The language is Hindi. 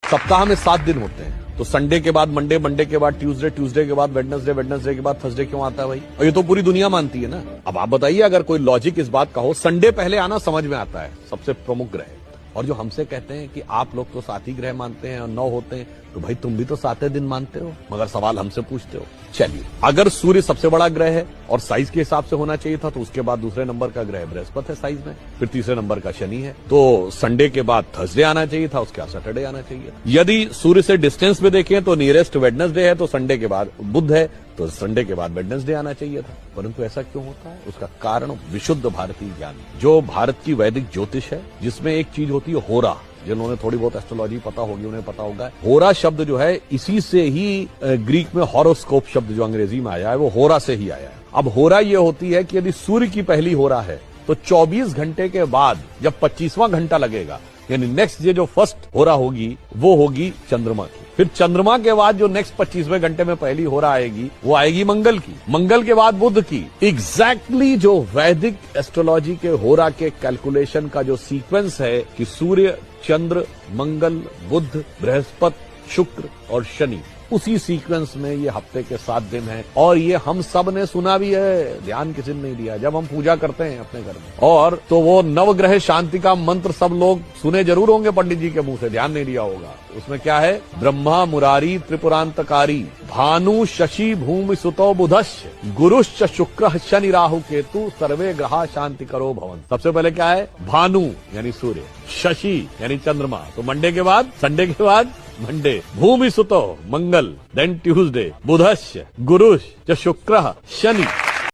सप्ताह में 7 दिन होते हैं, तो संडे के बाद मंडे, मंडे के बाद ट्यूसडे, ट्यूसडे के बाद वेडनेसडे, वेडनेसडे के बाद थर्सडे क्यों आता है भाई? और ये तो पूरी दुनिया मानती है ना। अब आप बताइए, अगर कोई लॉजिक इस बात का हो, संडे पहले आना समझ में आता है, सबसे प्रमुख ग्रह। और जो हमसे कहते हैं कि आप लोग तो 7 ही ग्रह मानते हैं और 9 होते हैं, तो भाई तुम भी तो 7 दिन मानते हो, मगर सवाल हमसे पूछते हो। चलिए, अगर सूर्य सबसे बड़ा ग्रह है और साइज के हिसाब से होना चाहिए था, तो उसके बाद दूसरे नंबर का ग्रह बृहस्पति है साइज में, फिर तीसरे नंबर का शनि है, तो संडे के बाद थर्सडे आना चाहिए था, उसके बाद सैटरडे आना चाहिए। यदि सूर्य से डिस्टेंस पे देखें तो नियरेस्ट वेडनेसडे है, तो संडे के बाद बुध है, तो संडे के बाद वेडनेसडे आना चाहिए था। परंतु ऐसा क्यों होता है? उसका कारण विशुद्ध भारतीय ज्ञान, जो भारत की वैदिक ज्योतिष है, जिसमें एक चीज होती है होरा। जिन्होंने थोड़ी बहुत एस्ट्रोलॉजी पता होगी उन्हें पता होगा, होरा शब्द जो है इसी से ही ग्रीक में हॉरोस्कोप शब्द जो अंग्रेजी में आया है वो होरा से ही आया है। अब होरा ये होती है कि यदि सूर्य की पहली होरा है तो 24 घंटे के बाद जब 25वां घंटा लगेगा, यानी नेक्स्ट ये जो फर्स्ट होरा होगी वो होगी चंद्रमा की। फिर चंद्रमा के बाद जो नेक्स्ट 25वें घंटे में पहली होरा आएगी वो आएगी मंगल की, मंगल के बाद बुध की। एग्जैक्टली जो वैदिक एस्ट्रोलॉजी के होरा के कैलकुलेशन का जो सीक्वेंस है कि सूर्य, चंद्र, मंगल, बुध, बृहस्पति, शुक्र और शनि, उसी सीक्वेंस में ये हफ्ते के 7 दिन हैं। और ये हम सब ने सुना भी है, ध्यान किसी ने नहीं दिया जब हम पूजा करते हैं अपने घर में। और तो वो नवग्रह शांति का मंत्र सब लोग सुने जरूर होंगे पंडित जी के मुंह से, ध्यान नहीं दिया होगा। उसमें क्या है? ब्रह्मा मुरारी त्रिपुरांतकारी, भानु शशि भूमि सुतो बुधश्च, गुरुश्च शुक्र शनि राहु केतु, सर्वे ग्रहा शांति करो भवन। सबसे पहले क्या है? भानु यानी सूर्य, शशि यानी चंद्रमा, तो मंडे के बाद, संडे के बाद मंडे, भूमि सुतो मंगल, देन ट्यूसडे, बुधश्च, गुरुश्च, शुक्र, शनि।